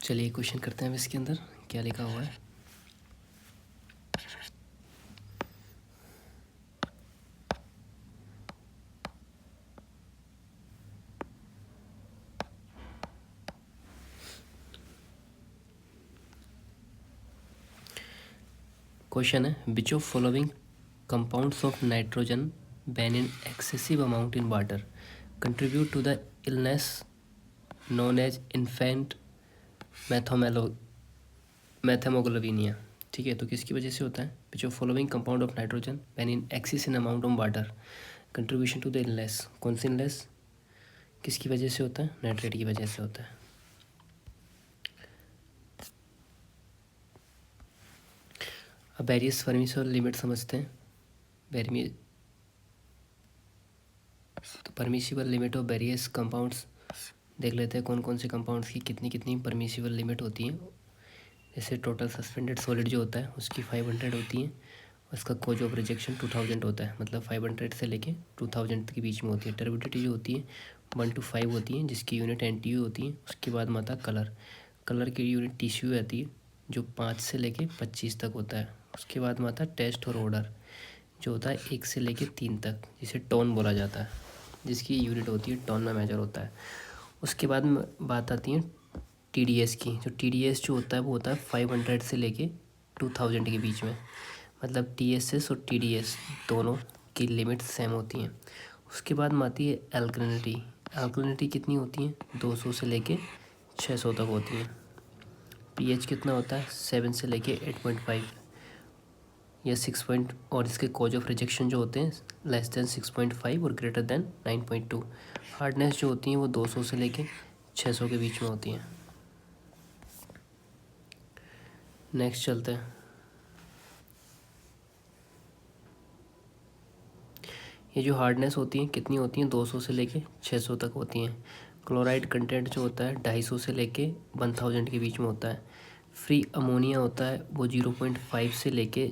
चलिए क्वेश्चन करते हैं अब इसके अंदर क्या लिखा हुआ है। क्वेश्चन है which of following compounds of nitrogen when in excessive amount in water contribute to the illness known as infant methaemoglobinaemia. ठीक है, तो किसकी वजह से होता है? Which of following compound of nitrogen when in excess in amount of water contribution to the illness. कौन सी इलनेस किसकी वजह से होता है? नाइट्रेट की वजह से होता है। अब वेरियस परमिसिबल लिमिट समझते हैं। तो permissible limit of various compounds देख लेते हैं कौन कौन से कंपाउंड्स की कितनी कितनी परमिसिबल लिमिट होती है। जैसे टोटल सस्पेंडेड सॉलिड जो होता है उसकी 500 होती है, उसका कोज ऑफ रिजेक्शन 2000 होता है, मतलब 500 से लेके 2000 के बीच में होती है। टर्बिडिटी जो होती है 1 to 5 होती है, जिसकी यूनिट NTU होती है। उसके बाद में आता है कलर की यूनिट टीसीयू आती है जो 5 से लेके 25 तक होता है। उसके बाद में आता है टेस्ट और ऑर्डर जो होता है 1 से लेके 3 तक, जिसे टोन बोला जाता है, जिसकी यूनिट होती है टोन में मेजर होता है। उसके बाद में बात आती है TDS की। जो TDS जो होता है वो होता है 500 से लेके 2000 के बीच में, मतलब TSS और TDS दोनों की लिमिट सेम होती हैं। उसके बाद में आती है एल्कलिनिटी कितनी होती है? 200 से लेके 600 तक होती है। pH कितना होता है? 7 से लेके 8.5 या 6 और इसके कॉज ऑफ रिजेक्शन जो होते हैं लेस देन 6.5 और ग्रेटर देन 9.2। हार्डनेस जो होती है वो 200 से लेके 600 के बीच में होती हैं। नेक्स्ट चलते हैं। ये जो हार्डनेस होती है कितनी होती हैं? 200 से लेके 600 तक होती हैं। क्लोराइड कंटेंट जो होता है 250 से लेके 1000 के बीच में होता है। फ्री अमोनिया होता है वो 0.5 से लेके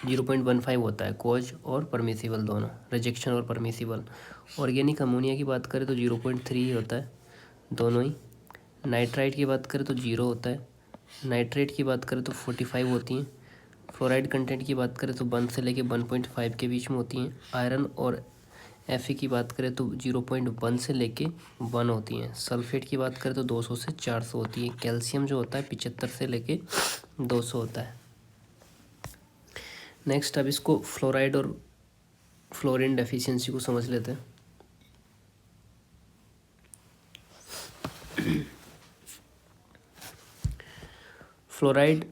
0.15 होता है, कोज और परमिसिबल दोनों, रिजेक्शन और परमिसिबल। ऑर्गेनिक अमोनिया की बात करें तो 0.3 होता है दोनों ही। नाइट्राइट की बात करें तो 0 होता है। नाइट्रेट की बात करें तो 45 होती हैं। फ्लोराइड कंटेंट की बात करें तो 1 से लेके 1.5 के बीच में होती हैं। आयरन और Fe की बात करें तो 0.1 से लेके 1 होती हैं। सल्फेट की बात करें तो 200 से 400 होती है। कैल्शियम जो होता है 75 से लेके 200 होता है। नेक्स्ट अब इसको फ्लोराइड और फ्लोरीन डेफिशिएंसी को समझ लेते हैं। फ्लोराइड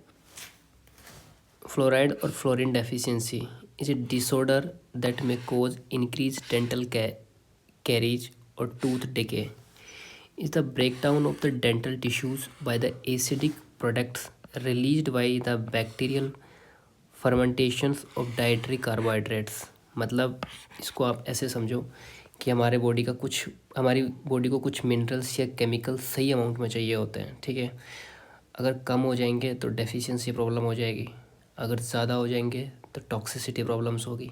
और fluorine deficiency is a disorder that may cause increased dental caries or tooth decay. Is the breakdown of the dental tissues by the acidic products released by the bacterial fermentations of dietary carbohydrates। मतलब इसको आप ऐसे समझो कि हमारी body को कुछ minerals या केमिकल सही अमाउंट में चाहिए होते हैं। ठीक है, अगर कम हो जाएंगे तो डेफिशिएंसी प्रॉब्लम हो जाएगी, अगर ज़्यादा हो जाएंगे तो टॉक्सिसिटी प्रॉब्लम्स होगी।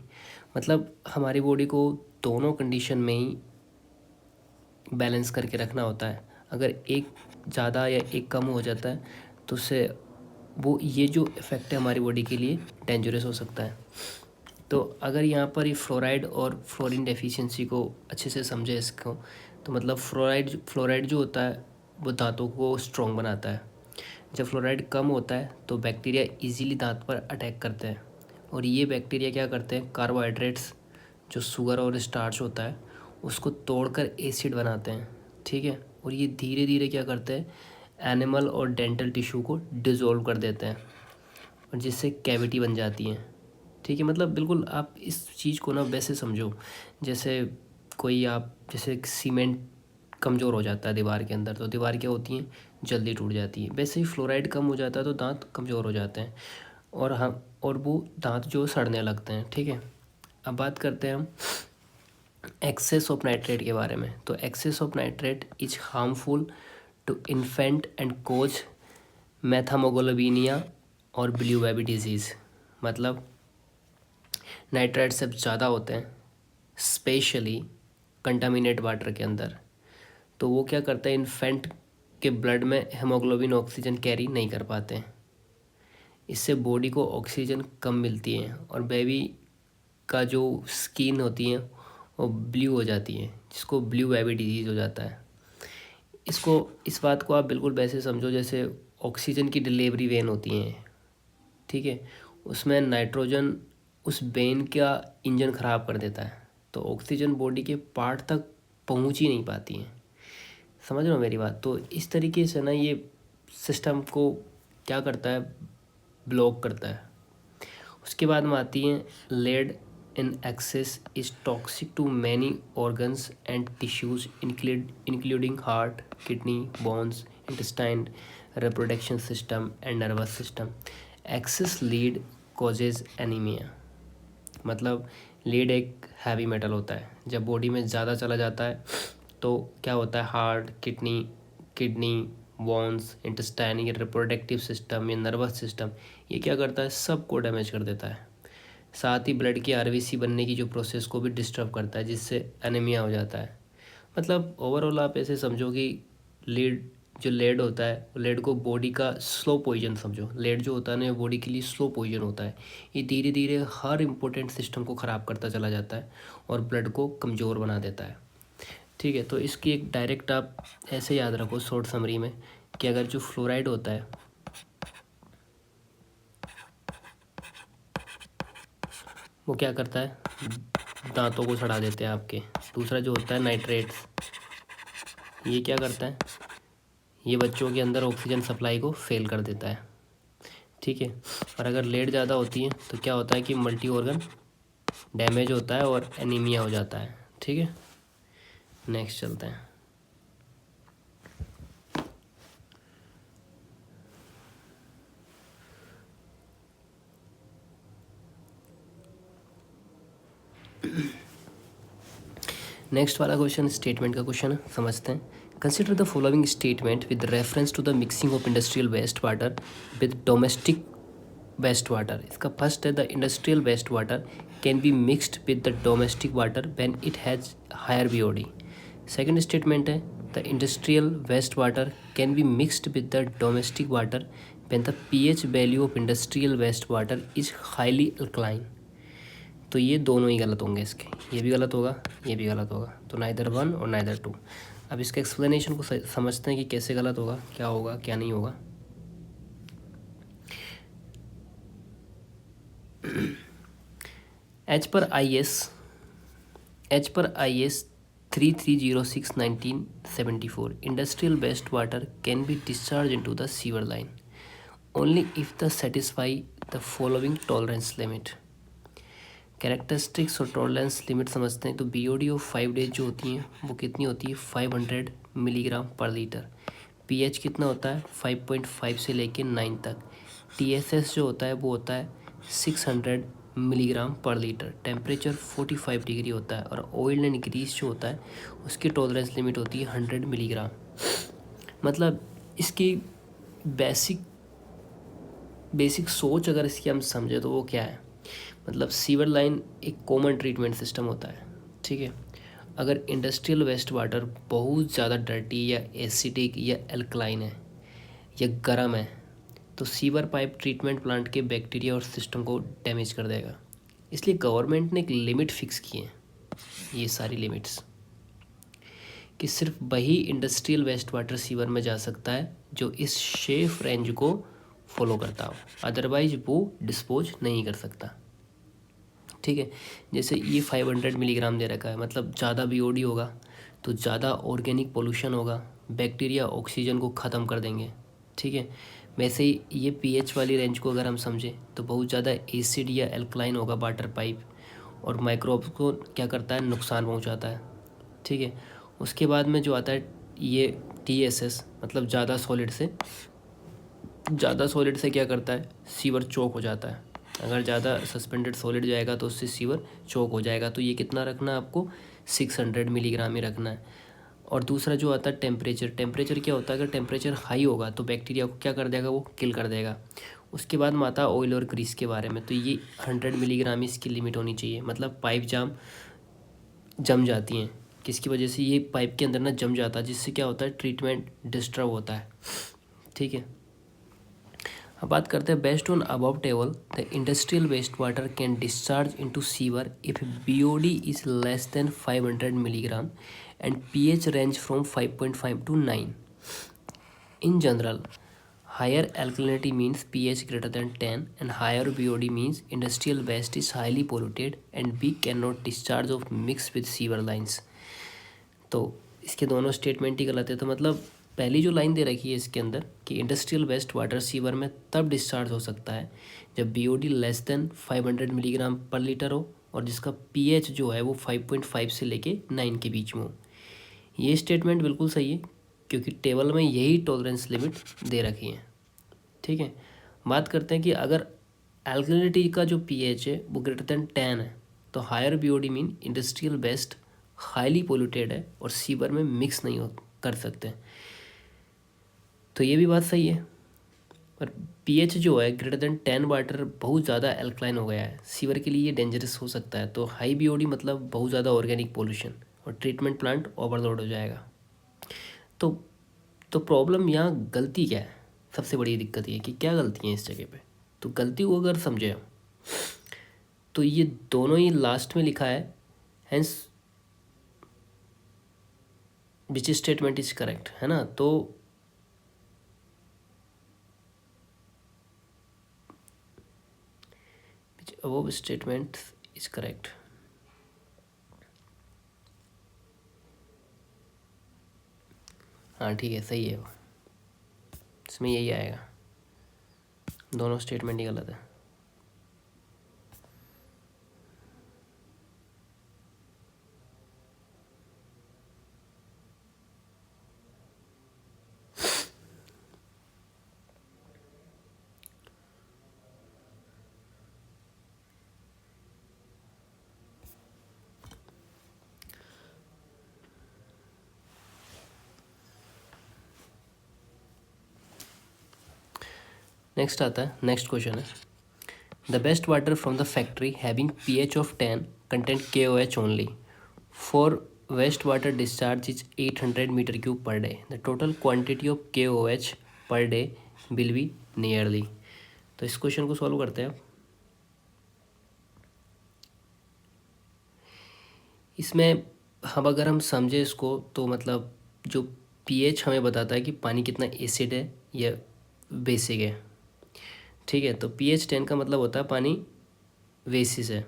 मतलब हमारी बॉडी को दोनों कंडीशन में ही बैलेंस करके रखना होता है। अगर एक ज़्यादा या एक कम हो जाता है तो उससे ये जो इफ़ेक्ट है हमारी बॉडी के लिए डेंजरस हो सकता है। तो अगर यहाँ पर ये फ्लोराइड और फ्लोरीन डेफिशिएंसी को अच्छे से समझे इसको, तो मतलब फ्लोराइड जो होता है वो दांतों को स्ट्रॉन्ग बनाता है। जब फ्लोराइड कम होता है तो बैक्टीरिया इजीली दांत पर अटैक करते हैं, और ये बैक्टीरिया क्या करते हैं? कार्बोहाइड्रेट्स जो शुगर और स्टार्च होता है उसको तोड़कर एसिड बनाते हैं। ठीक है, और ये धीरे धीरे क्या करते हैं? एनिमल और डेंटल टिश्यू को डिज़ोल्व कर देते हैं, और जिससे कैविटी बन जाती है। ठीक है, मतलब बिल्कुल आप इस चीज़ को ना वैसे समझो जैसे जैसे सीमेंट कमज़ोर हो जाता है दीवार के अंदर, तो दीवार क्या होती है? जल्दी टूट जाती है। वैसे ही फ्लोराइड कम हो जाता है तो दांत कमज़ोर हो जाते हैं, और वो दांत जो सड़ने लगते हैं। ठीक है, अब बात करते हैं हम एक्सेस ऑफ नाइट्रेट के बारे में। तो excess of nitrate is harmful to infant and cause methemoglobinemia और ब्लू बेबी डिजीज़। मतलब नाइट्रेट सब ज़्यादा होते हैं स्पेशली कंटामिनेट वाटर के अंदर, तो वो क्या करता है? के ब्लड में हेमोग्लोबिन ऑक्सीजन कैरी नहीं कर पाते हैं। इससे बॉडी को ऑक्सीजन कम मिलती है और बेबी का जो स्किन होती है वो ब्लू हो जाती है, जिसको ब्लू बेबी डिजीज़ हो जाता है। इस बात को आप बिल्कुल वैसे समझो जैसे ऑक्सीजन की डिलीवरी वेन होती हैं, ठीक है, उसमें नाइट्रोजन उस वेन का इंजन ख़राब कर देता है, तो ऑक्सीजन बॉडी के पार्ट तक पहुंच ही नहीं पाती हैं। समझ रहे हो मेरी बात? तो इस तरीके से ना ये सिस्टम को क्या करता है, ब्लॉक करता है। उसके बाद में आती हैं lead in excess is toxic to many organs and tissues including heart, kidney, bones, intestine, reproduction system and nervous system. Excess lead causes anaemia. मतलब लीड एक हैवी मेटल होता है, जब बॉडी में ज़्यादा चला जाता है तो क्या होता है, हार्ट, किडनी, बोन्स, इंटेस्टाइन, ये रिप्रोडक्टिव सिस्टम, ये नर्वस सिस्टम, ये क्या करता है, सबको डैमेज कर देता है। साथ ही ब्लड की आरबीसी बनने की जो प्रोसेस को भी डिस्टर्ब करता है, जिससे एनीमिया हो जाता है। मतलब ओवरऑल आप ऐसे समझो कि लेड होता है, लेड को बॉडी का स्लो पॉइजन समझो। लेड जो होता है ना, ये बॉडी के लिए स्लो पॉइजन होता है। ये धीरे धीरे हर इंपॉर्टेंट सिस्टम को ख़राब करता चला जाता है और ब्लड को कमज़ोर बना देता है। ठीक है, तो इसकी एक डायरेक्ट आप ऐसे याद रखो शॉर्ट समरी में कि अगर जो फ्लोराइड होता है वो क्या करता है, दांतों को सड़ा देते हैं आपके। दूसरा जो होता है नाइट्रेट्स, ये क्या करता है, ये बच्चों के अंदर ऑक्सीजन सप्लाई को फेल कर देता है। ठीक है, और अगर लेड ज़्यादा होती है तो क्या होता है कि मल्टी ऑर्गन डैमेज होता है और एनीमिया हो जाता है। ठीक है, नेक्स्ट चलते हैं। नेक्स्ट वाला क्वेश्चन स्टेटमेंट का क्वेश्चन है, समझते हैं। Consider the following statement with reference to the mixing of industrial waste water with domestic waste water. इसका फर्स्ट है, the industrial waste water can be mixed with the domestic water when it has higher BOD. Second statement है, the industrial waste water can be mixed with the domestic water when the pH value of industrial waste water is highly alkaline. तो ये दोनों ही गलत होंगे इसके, ये भी गलत होगा, ये भी गलत होगा, तो नाइदर वन और नाइदर टू। अब इसके एक्सप्लेनेशन को समझते हैं कि कैसे गलत होगा, क्या नहीं होगा। एच पर I S 3306/1974 industrial waste water can be discharge into the sewer line only if the satisfy the following tolerance limit. Characteristics और टॉलरेंस लिमिट समझते हैं। तो बीओडी ऑफ 5 डेज जो होती हैं वो कितनी होती है, 500 मिलीग्राम पर लीटर। पीएच कितना होता है, 5.5 से लेके 9 तक। टीएसएस जो होता है वो होता है 600 milligram per litre. Temperature 45 degree होता है। और ऑयल एंड ग्रीस जो होता है उसकी टॉलरेंस लिमिट होती है 100 मिलीग्राम। मतलब इसकी बेसिक सोच अगर इसकी हम समझे तो वो क्या है, मतलब सीवर लाइन एक कॉमन ट्रीटमेंट सिस्टम होता है। ठीक है, अगर इंडस्ट्रियल वेस्ट वाटर बहुत ज़्यादा डर्टी या एसिडिक या एल्कलाइन है या गर्म है तो सीवर पाइप ट्रीटमेंट प्लांट के बैक्टीरिया और सिस्टम को डैमेज कर देगा। इसलिए गवर्नमेंट ने एक लिमिट फिक्स की है, ये सारी लिमिट्स, कि सिर्फ वही इंडस्ट्रियल वेस्ट वाटर सीवर में जा सकता है जो इस सेफ रेंज को फॉलो करता हो, अदरवाइज वो डिस्पोज नहीं कर सकता। ठीक है, जैसे ये 500 मिलीग्राम दे रखा है, मतलब ज़्यादा बीओडी होगा तो ज़्यादा ऑर्गेनिक पोल्यूशन होगा, बैक्टीरिया ऑक्सीजन को ख़त्म कर देंगे। ठीक है, वैसे ही ये पीएच वाली रेंज को अगर हम समझें तो बहुत ज़्यादा एसिड या एल्कलाइन होगा वाटर पाइप और माइक्रोब्स को क्या करता है, नुकसान पहुंचाता है। ठीक है, उसके बाद में जो आता है ये टीएसएस, मतलब ज़्यादा सॉलिड से क्या करता है, सीवर चोक हो जाता है। अगर ज़्यादा सस्पेंडेड सॉलिड जाएगा तो उससे सीवर चोक हो जाएगा। तो ये कितना रखना है आपको, 600 मिलीग्राम ही रखना है। और दूसरा जो आता है टेम्परेचर क्या होता है, अगर टेम्परेचर हाई होगा तो बैक्टीरिया को क्या कर देगा, वो किल कर देगा। उसके बाद में आता है ऑयल और ग्रीस के बारे में, तो ये 100 मिलीग्राम इसकी लिमिट होनी चाहिए। मतलब पाइप जम जाती हैं किसकी वजह से ये पाइप के अंदर ना जम जाता है, जिससे क्या होता है, ट्रीटमेंट डिस्टर्ब होता है। ठीक है, अब बात करते हैं based on above table the industrial waste water can discharge into sewer if BOD is less than 500 milligram and pH range from 5.5 to 9. In general, higher alkalinity means pH greater than 10 and higher BOD means industrial waste is highly polluted and B cannot discharge of mix with sewer lines. तो इसके दोनों statement ही गलत है। तो मतलब पहली जो line दे रखी है इसके अंदर कि इंडस्ट्रियल वेस्ट वाटर सीवर में तब डिस्चार्ज हो सकता है जब BOD less than 500 milligram per litre हो और जिसका pH जो है वो 5.5 से लेके 9 के बीच में हो। ये स्टेटमेंट बिल्कुल सही है क्योंकि टेबल में यही टॉलरेंस लिमिट दे रखी है। ठीक है, बात करते हैं कि अगर एल्कलिनिटी का जो pH है वो ग्रेटर देन 10 है तो higher BOD mean industrial waste highly polluted है और सीवर में मिक्स नहीं हो कर सकते। तो ये भी बात सही है, पर pH जो है ग्रेटर देन 10 वाटर बहुत ज़्यादा एल्कलाइन हो गया है, सीवर के लिए ये डेंजरस हो सकता है। तो हाई BOD मतलब बहुत ज़्यादा ऑर्गेनिक पोल्यूशन और ट्रीटमेंट प्लांट ओवरलोड हो जाएगा। तो प्रॉब्लम यहाँ गलती क्या है, सबसे बड़ी दिक्कत ये है कि क्या गलती है इस जगह पे। तो गलती को अगर समझे तो ये दोनों ही लास्ट में लिखा है, hence which statement is correct, है ना। तो above statement is correct. हाँ ठीक है, सही है, इसमें यही आएगा, दोनों स्टेटमेंट ही गलत है। नेक्स्ट आता है, नेक्स्ट क्वेश्चन है the best water from the factory having pH of 10 content KOH only for waste water discharge is 800 metre cube per day the total quantity of KOH per day will be nearly. तो इस question को solve करते हैं। इसमें हम अगर हम समझे इसको तो मतलब जो pH हमें बताता है कि पानी कितना एसिड है या बेसिक है। ठीक है, तो pH 10 का मतलब होता है पानी बेसिस है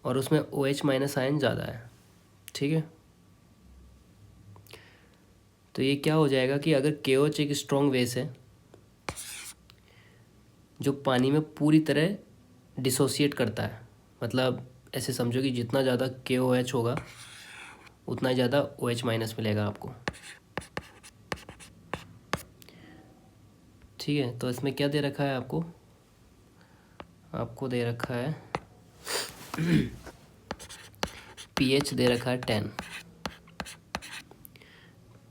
और उसमें OH माइनस आयन ज़्यादा है। ठीक है, तो ये क्या हो जाएगा कि अगर KOH एक स्ट्रॉन्ग बेस है जो पानी में पूरी तरह डिसोसिएट करता है, मतलब ऐसे समझो कि जितना ज़्यादा KOH होगा उतना ही ज़्यादा OH माइनस मिलेगा आपको। ठीक है, तो इसमें क्या दे रखा है आपको, आपको दे रखा है pH दे रखा है 10।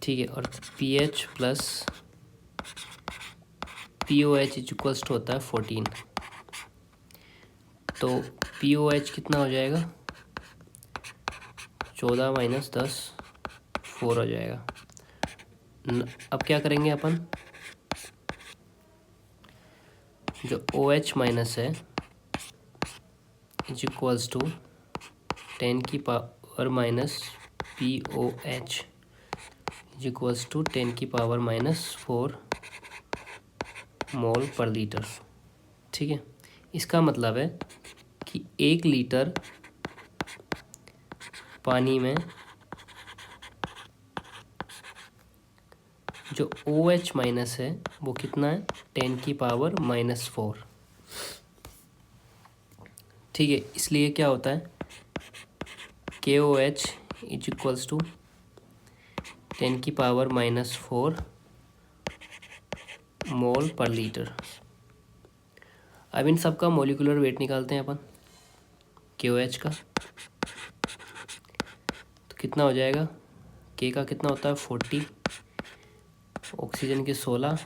ठीक है, और pH plus POH is equals to होता है 14। तो POH कितना हो जाएगा, 14 माइनस 10 4 हो जाएगा। अब क्या करेंगे अपन, जो OH माइनस है इज इक्वल्स टू 10 की power minus POH is equals to 10 की पावर माइनस 4 मोल पर लीटर। ठीक है, इसका मतलब है कि 1 लीटर पानी में जो OH माइनस है वो कितना है, 10 की पावर माइनस 4। ठीक है, इसलिए क्या होता है KOH इज इक्वल्स टू 10 की पावर माइनस 4 मोल पर लीटर। अब इन सब का मोलिकुलर वेट निकालते हैं अपन KOH का, तो कितना हो जाएगा, K का कितना होता है 40, ऑक्सीजन के 16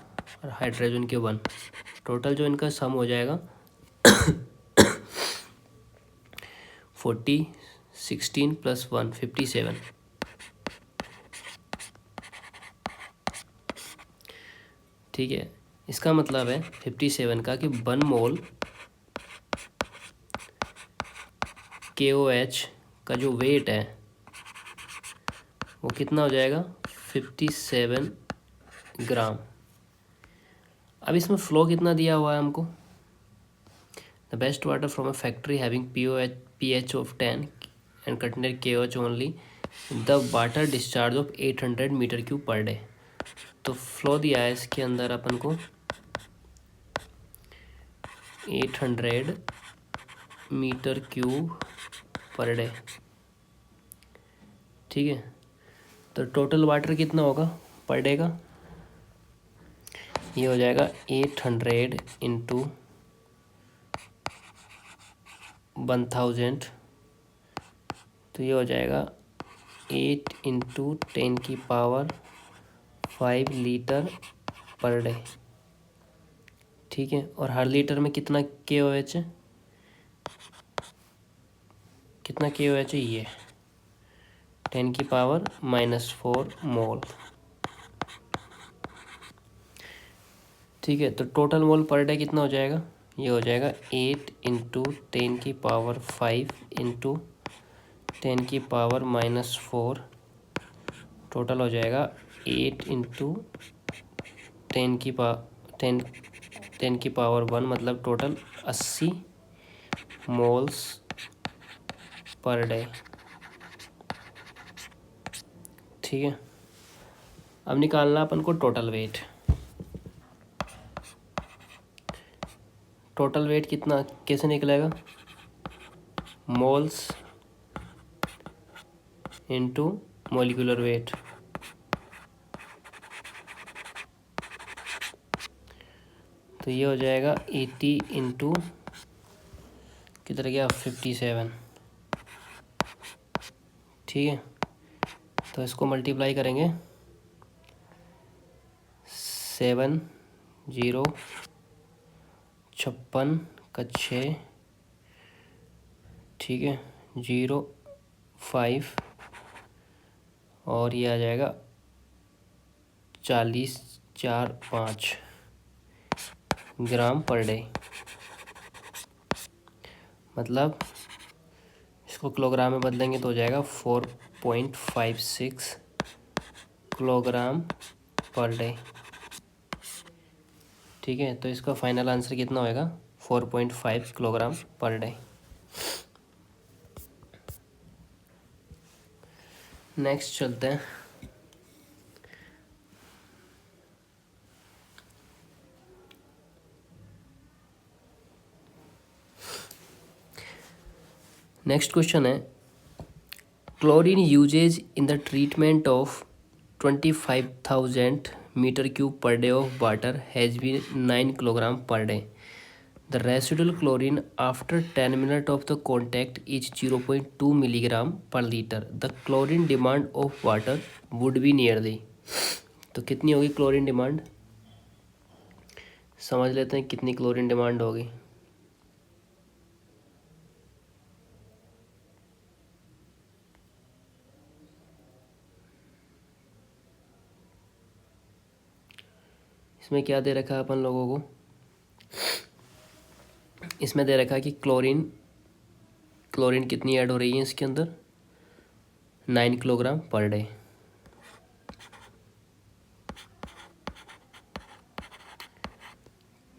और हाइड्रोजन के 1, टोटल जो इनका सम हो जाएगा 40 16 प्लस 1 57। ठीक है, इसका मतलब है 57 का कि 1 मोल KOH का जो वेट है वो कितना हो जाएगा, 57 ग्राम। अब इसमें फ्लो कितना दिया हुआ है हमको, the best water from a factory having pH of 10 and container KOH only, the water discharge of 800 metre cube per day. तो फ्लो दिया है इसके अंदर अपन को 800 मीटर क्यूब पर डे, ठीक है। तो टोटल वाटर कितना होगा पर डे का, ये हो जाएगा 800 इंटू 1000, तो ये हो जाएगा 8 इंटू 10⁵ लीटर पर डे, ठीक है। और हर लीटर में कितना KOH है, कितना KOH है, ये 10⁻⁻4 मोल, ठीक है। तो टोटल मोल पर डे कितना हो जाएगा, ये हो जाएगा 8 इंटू 10⁵ इंटू 10⁻⁻4, टोटल हो जाएगा 8 इंटू 10⁻1, मतलब टोटल 80 मोल्स पर डे, ठीक है। अब निकालना अपन को टोटल वेट। टोटल वेट कितना कैसे निकलेगा, मोल्स इंटू मोलिकुलर वेट, तो ये हो जाएगा 80 इंटू कितना गया 57, ठीक है। तो इसको मल्टीप्लाई करेंगे 7 0 56 का 6, ठीक है, 0 5 और ये आ जाएगा 40 4 5 ग्राम पर डे, मतलब इसको किलोग्राम में बदलेंगे तो हो जाएगा 4.56 किलोग्राम पर डे, ठीक है। तो इसका फाइनल आंसर कितना होएगा, 4.5 किलोग्राम पर डे। नेक्स्ट चलते हैं, नेक्स्ट क्वेश्चन है, chlorine uses in the treatment of 25,000 metre cube per day of water has been 9 kilogram per day, the residual chlorine after 10 minute of the contact is 0.2 milligram per litre, the chlorine demand of water would be nearly. तो कितनी होगी chlorine demand, समझ लेते हैं कितनी chlorine demand होगी। इसमें क्या दे रखा है अपन लोगों को, इसमें दे रखा है कि क्लोरीन कितनी ऐड हो रही है इसके अंदर, 9 kilogram per day.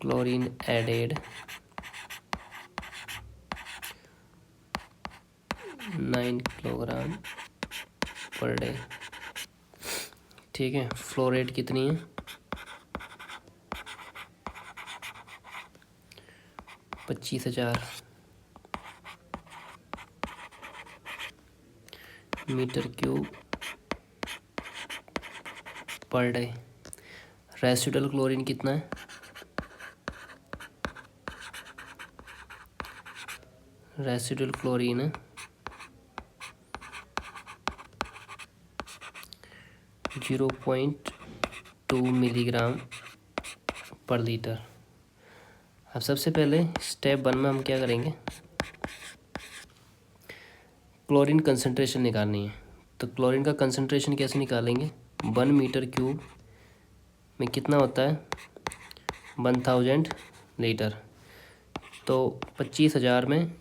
Chlorine added 9 kilogram per day, ठीक है। फ्लो रेट कितनी है, 25,000 metre cube per day. Residual chlorine कितना है, रेसिडुअल क्लोरीन है 0.2 मिलीग्राम पर लीटर। अब सबसे पहले स्टेप 1 में हम क्या करेंगे, क्लोरीन कंसंट्रेशन निकालनी है। तो क्लोरीन का कंसंट्रेशन कैसे निकालेंगे, 1 मीटर क्यूब में कितना होता है 1000 लीटर, तो 25,000 में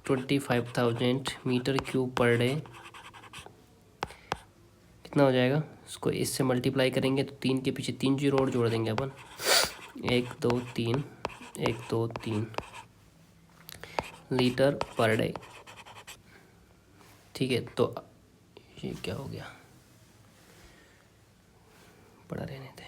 25,000 मीटर क्यूब पर डे कितना हो जाएगा। इसको इससे मल्टीप्लाई करेंगे तो 3 के पीछे 3 जीरो और जोड़ देंगे अपन, 1 2 3 1 2 3 लीटर पर डे। ठीक है, तो ये क्या हो गया, पढ़ा रहने थे।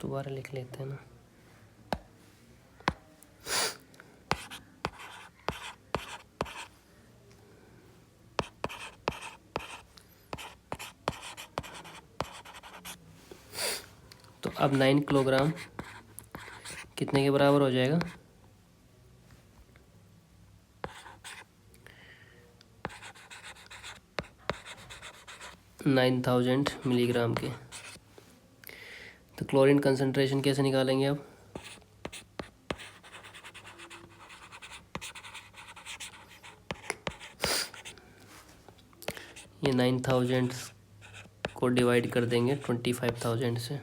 दोबारा लिख लेते हैं ना। तो अब 9 किलोग्राम कितने के बराबर हो जाएगा, 9000 मिलीग्राम के। तो क्लोरीन कंसंट्रेशन कैसे निकालेंगे अब, ये 9000 को डिवाइड कर देंगे 25,000 से,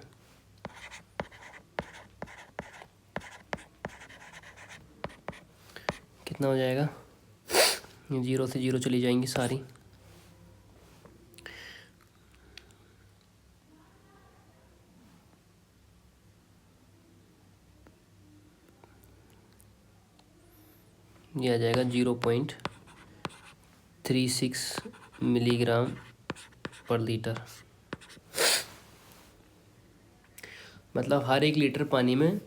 कितना हो जाएगा, ये 0 से 0 चली जाएंगी सारी, ये आ जाएगा 0.36 मिलीग्राम पर लीटर। मतलब हर 1 लीटर पानी में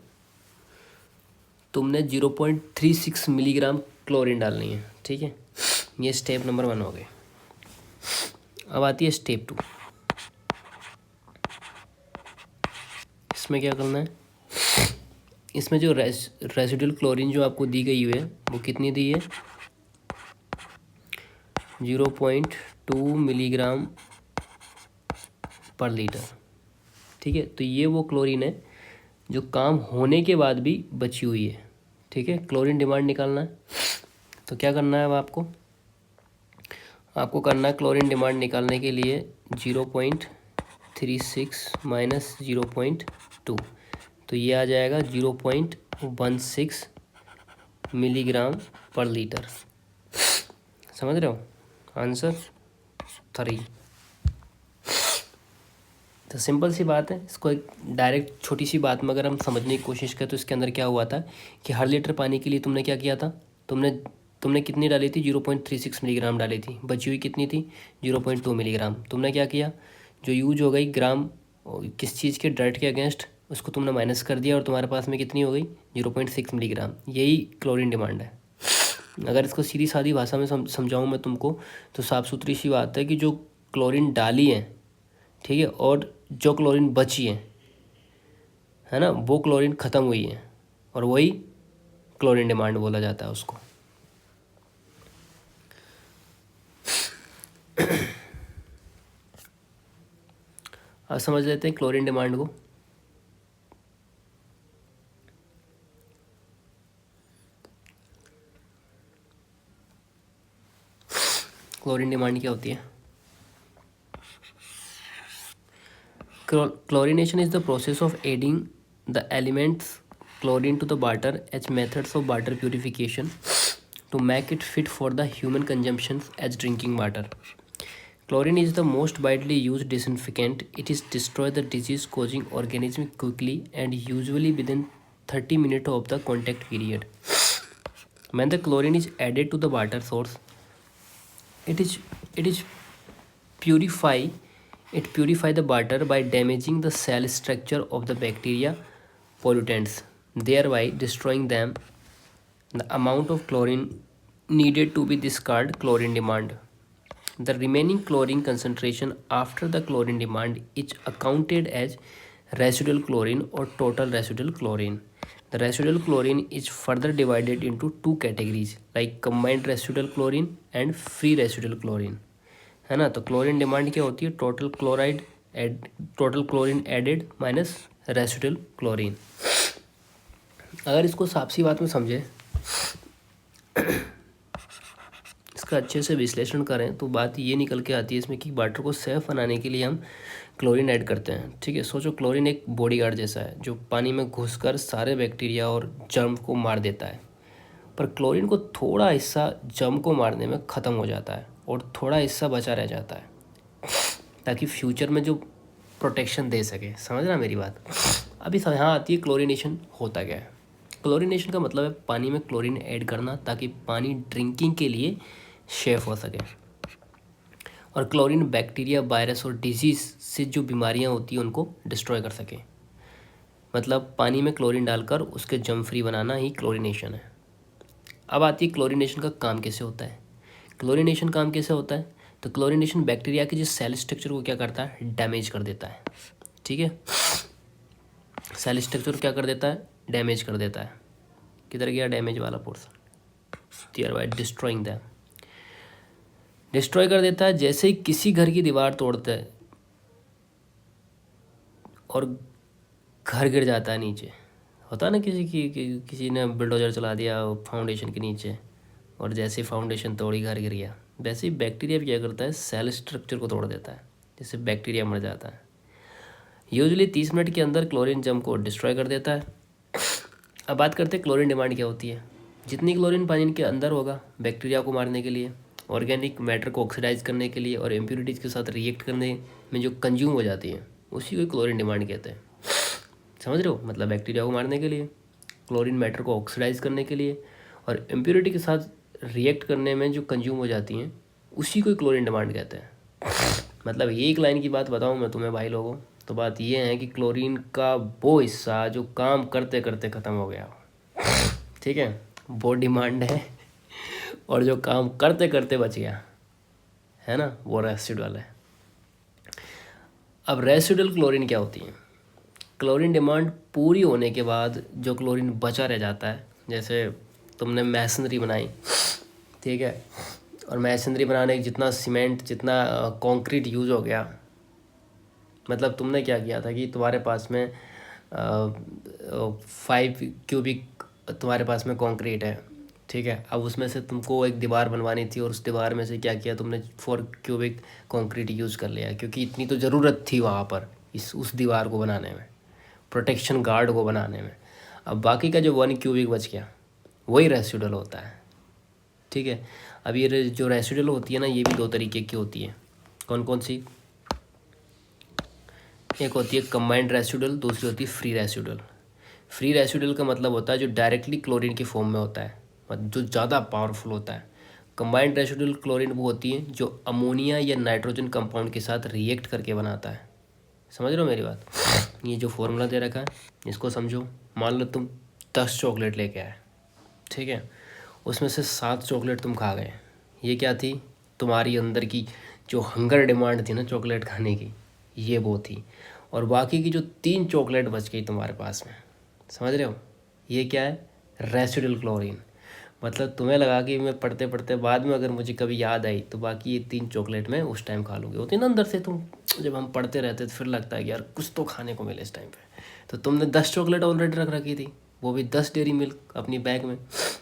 तुमने 0.36 मिलीग्राम क्लोरीन डालनी है। ठीक है, ये स्टेप नंबर 1 हो गए। अब आती है स्टेप 2। इसमें क्या करना है, इसमें जो रेसिडुअल क्लोरीन जो आपको दी गई है वो कितनी दी है, 0.2 मिलीग्राम पर लीटर। ठीक है, तो ये वो क्लोरीन है जो काम होने के बाद भी बची हुई है। ठीक है, क्लोरीन डिमांड निकालना है, तो क्या करना है अब आपको करना है क्लोरीन डिमांड निकालने के लिए 0.36 माइनस 0.2, तो ये आ जाएगा 0.16 मिलीग्राम पर लीटर। समझ रहे हो, आंसर 3। तो सिंपल सी बात है, इसको एक डायरेक्ट छोटी सी बात में अगर हम समझने की कोशिश करें तो इसके अंदर क्या हुआ था कि हर लीटर पानी के लिए तुमने क्या किया था, तुमने कितनी डाली थी, 0.36 मिलीग्राम डाली थी, बची हुई कितनी थी, 0.2 मिलीग्राम। तुमने क्या किया, जो यूज हो गई ग्राम किस चीज़ के, डाइट के अगेंस्ट, उसको तुमने माइनस कर दिया और तुम्हारे पास में कितनी हो गई, 0.6 मिलीग्राम। यही क्लोरीन डिमांड है। अगर इसको सीधी सादी भाषा में समझाऊँ मैं तुमको, तो साफ सुथरी सी बात है कि जो क्लोरीन डाली है, ठीक है, और जो क्लोरीन बची है ना, वो क्लोरीन ख़त्म हुई है, और वही क्लोरीन डिमांड बोला जाता है उसको। अब समझ लेते हैं क्लोरीन डिमांड को। क्लोरीन डिमांड क्या होती है, chlorination is the process of adding the elements chlorine to the water as methods of water purification to make it fit for the human consumption as drinking water. Chlorine is the most widely used disinfectant. It is destroy the disease causing organism quickly and usually within 30 minutes of the contact period. When the chlorine is added to the water source, it is purify the water by damaging the cell structure of the bacteria pollutants, thereby destroying them. The amount of chlorine needed to be discard chlorine demand. The remaining chlorine concentration after the chlorine demand is accounted as residual chlorine or total residual chlorine. The residual chlorine is further divided into two categories like combined residual chlorine and free residual chlorine, है ना। तो chlorine demand क्या होती है, total chlorine added minus residual chlorine. अगर इसको साफ सी बात में समझे, इसका इसका अच्छे से विश्लेषण करें तो बात ये निकल के आती है इसमें कि वाटर को सेफ बनाने के लिए हम क्लोरीन ऐड करते हैं। ठीक है, सोचो क्लोरीन एक बॉडीगार्ड जैसा है जो पानी में घुसकर सारे बैक्टीरिया और जर्म को मार देता है। पर क्लोरीन को थोड़ा हिस्सा जर्म को मारने में ख़त्म हो जाता है और थोड़ा हिस्सा बचा रह जाता है ताकि फ्यूचर में जो प्रोटेक्शन दे सके। समझ रहा मेरी बात? अभी यहाँ आती है क्लोरीनेशन होता क्या है। क्लोरीनेशन का मतलब है पानी में क्लोरीन ऐड करना ताकि पानी ड्रिंकिंग के लिए सेफ हो सके। और क्लोरीन बैक्टीरिया, वायरस और डिजीज़ से जो बीमारियां होती हैं उनको डिस्ट्रॉय कर सके। मतलब पानी में क्लोरीन डालकर उसके जर्म फ्री बनाना ही क्लोरीनेशन है। अब आती है क्लोरीनेशन का काम कैसे होता है। क्लोरीनेशन काम कैसे होता है, तो क्लोरीनेशन बैक्टीरिया के जो सेल स्ट्रक्चर को क्या करता है, डैमेज कर देता है। ठीक है, सेल स्ट्रक्चर क्या कर देता है, डैमेज कर देता है। किधर गया डैमेज वाला portion, thereby destroying them, destroy कर देता है। जैसे ही किसी घर की दीवार तोड़ता है और घर गिर जाता है नीचे, होता है ना किसी ने बुलडोजर चला दिया फाउंडेशन के नीचे और जैसे ही फाउंडेशन तोड़ी घर गिर गया, वैसे ही बैक्टीरिया भी क्या करता है, सेल स्ट्रक्चर को तोड़ देता है, जिससे बैक्टीरिया मर जाता है। यूजुअली 30 मिनट के अंदर क्लोरीन जर्म को डिस्ट्रॉय कर देता है। अब बात करते हैं क्लोरीन डिमांड क्या होती है। जितनी क्लोरीन पानी के अंदर होगा बैक्टीरिया को मारने के लिए, ऑर्गेनिक मैटर को ऑक्सीडाइज करने के लिए और इम्प्योरिटीज़ के साथ रिएक्ट करने में जो कंज्यूम हो जाती है, उसी को क्लोरीन डिमांड कहते हैं। समझ रहे हो? मतलब बैक्टीरिया को मारने के लिए, क्लोरीन मैटर को ऑक्सीडाइज करने के लिए और इम्प्योरिटी के साथ रिएक्ट करने में जो कंज्यूम हो जाती हैं, उसी को क्लोरीन डिमांड कहते हैं। मतलब एक लाइन की बात बताऊँ मैं तुम्हें भाई लोगों, तो बात ये है कि क्लोरीन का वो हिस्सा जो काम करते करते ख़त्म हो गया, ठीक है, वो डिमांड है, और जो काम करते करते बच गया है ना, वो रेसिडुअल है। अब रेसिडुअल क्लोरीन क्या होती है। क्लोरीन डिमांड पूरी होने के बाद जो क्लोरीन बचा रह जाता है, जैसे तुमने मैसनरी बनाई, ठीक है, और मैसनरी बनाने के जितना सीमेंट, जितना कंक्रीट यूज़ हो गया, मतलब तुमने क्या किया था कि तुम्हारे पास में 5 क्यूबिक तुम्हारे पास में कंक्रीट है, ठीक है। अब उसमें से तुमको एक दीवार बनवानी थी और उस दीवार में से क्या किया तुमने, 4 क्यूबिक कंक्रीट यूज़ कर लिया, क्योंकि इतनी तो ज़रूरत थी वहाँ पर उस दीवार को बनाने में, प्रोटेक्शन गार्ड को बनाने में। अब बाकी का जो 1 क्यूबिक बच गया वही रेसिडुअल होता है, ठीक है। अब ये जो रेसिडुअल होती है ना, ये भी 2 तरीके की होती है। कौन कौन सी? एक होती है कंबाइंड रेसिडुअल, दूसरी होती है फ्री रेसिडुअल। फ्री रेसिडुअल का मतलब होता है जो डायरेक्टली क्लोरीन की फॉर्म में होता है, जो ज़्यादा पावरफुल होता है। कंबाइंड रेसिडुअल क्लोरीन वो होती है जो अमोनिया या नाइट्रोजन कंपाउंड के साथ रिएक्ट करके बनाता है। समझ रहे हो मेरी बात? ये जो फॉर्मूला दे रखा है इसको समझो। मान लो तुम 10 चॉकलेट लेके आए, ठीक है, उसमें से 7 चॉकलेट तुम खा गए। ये क्या थी? तुम्हारी अंदर की जो हंगर डिमांड थी ना चॉकलेट खाने की, ये वो थी। और बाकी की जो 3 चॉकलेट बच गई तुम्हारे पास में, समझ रहे हो, ये क्या है? Residual chlorine. मतलब तुम्हें लगा कि मैं पढ़ते पढ़ते बाद में अगर मुझे कभी याद आई तो बाकी ये 3 चॉकलेट मैं उस टाइम खा लूँगी। होती ना अंदर से, तुम जब हम पढ़ते रहते तो फिर लगता है कि यार कुछ तो खाने को मिले इस टाइम पे। तो तुमने 10 चॉकलेट ऑलरेडी रख रखी थी, वो भी 10 डेयरी मिल्क अपनी बैग में,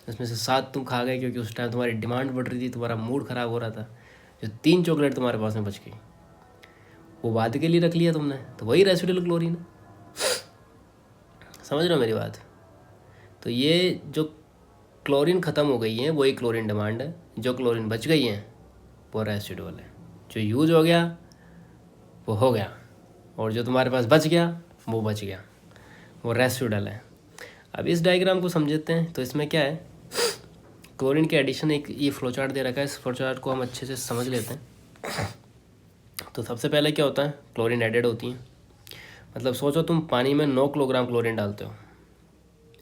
उसमें से 7 तुम खा गए क्योंकि उस टाइम तुम्हारी डिमांड बढ़ रही थी, तुम्हारा मूड ख़राब हो रहा था। जो 3 चॉकलेट तुम्हारे पास में बच गई वो बाद के लिए रख लिया तुमने, तो वही रेसिडुअल क्लोरीन है। समझ रहे हो मेरी बात? तो ये जो क्लोरीन ख़त्म हो गई है वही क्लोरीन डिमांड है, जो क्लोरीन बच गई है वो रेसिडुअल है। जो यूज हो गया वो हो गया, और जो तुम्हारे पास बच गया वो बच गया, वो रेसिडुअल है। अब इस डायग्राम को समझते हैं। तो इसमें क्या है, क्लोरीन के एडिशन, एक ये फ्लो चार्ट दे रखा है, इस फ्लो चार्ट को हम अच्छे से समझ लेते हैं। तो सबसे पहले क्या होता है, क्लोरीन एडेड होती है। मतलब सोचो तुम पानी में 9 किलोग्राम क्लोरीन डालते हो,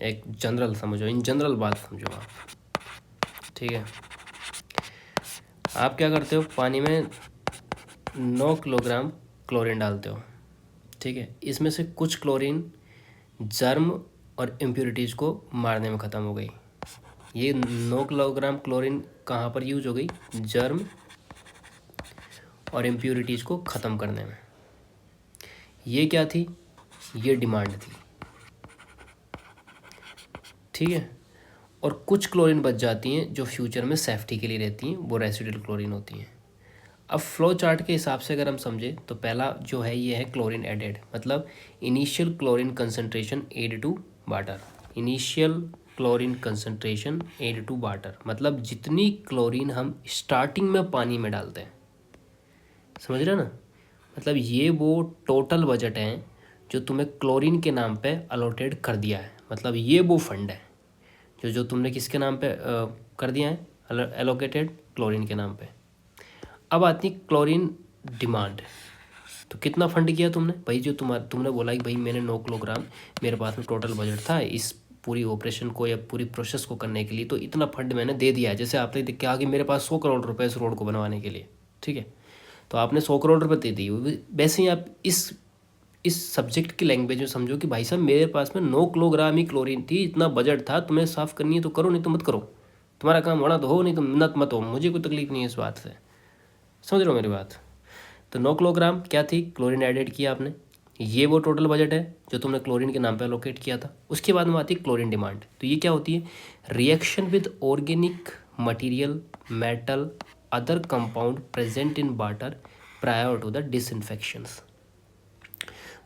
एक जनरल समझो, इन जनरल बात समझो आप, ठीक है। आप क्या करते हो, पानी में 9 किलोग्राम क्लोरीन डालते हो, ठीक है। इसमें से कुछ क्लोरीन जर्म और इम्प्योरिटीज़ को मारने में ख़त्म हो गई। ये 9 किलोग्राम क्लोरीन कहाँ पर यूज हो गई? जर्म और इम्प्योरिटीज़ को ख़त्म करने में। ये क्या थी? ये डिमांड थी, ठीक है। और कुछ क्लोरीन बच जाती हैं जो फ्यूचर में सेफ्टी के लिए रहती हैं, वो रेसिडुअल क्लोरीन होती हैं। अब फ्लो चार्ट के हिसाब से अगर हम समझें तो पहला जो है ये है क्लोरीन एडेड, मतलब initial chlorine concentration add to water. Initial chlorine concentration add to water मतलब जितनी क्लोरीन हम स्टार्टिंग में पानी में डालते हैं, समझ रहे हो ना। मतलब ये वो टोटल बजट है जो तुम्हें क्लोरीन के नाम पे अलॉटेड कर दिया है, मतलब ये वो फंड है जो जो तुमने किसके नाम पे कर दिया है, एलोकेटेड क्लोरीन के नाम पे। अब आती है क्लोरीन डिमांड। तो कितना फंड किया तुमने भाई, जो तुमने बोला कि भाई मैंने 9 किलोग्राम मेरे पास में टोटल बजट था इस पूरी ऑपरेशन को या पूरी प्रोसेस को करने के लिए, तो इतना फंड मैंने दे दिया है। जैसे आपने कहा कि मेरे पास 100 करोड़ रुपए इस रोड को बनवाने के लिए, ठीक है, तो आपने 100 करोड़ रुपए दे दिए। वैसे ही आप इस सब्जेक्ट की लैंग्वेज में समझो कि भाई साहब मेरे पास में 9 किलोग्राम ही क्लोरीन थी, इतना बजट था, तुम्हें साफ़ करनी है तो करो, नहीं तो मत करो, तुम्हारा काम होना तो हो, नहीं तो मत हो, मुझे कोई तकलीफ नहीं है इस बात से। समझ रहे हो मेरी बात। तो 9 किलोग्राम क्या थी, क्लोरीन एडेड किया आपने, ये वो टोटल बजट है जो तुमने क्लोरीन के नाम पे अलोकेट किया था। उसके बाद में आती है क्लोरीन डिमांड। तो ये क्या होती है, reaction with organic material metal other compound present in water prior to the disinfections.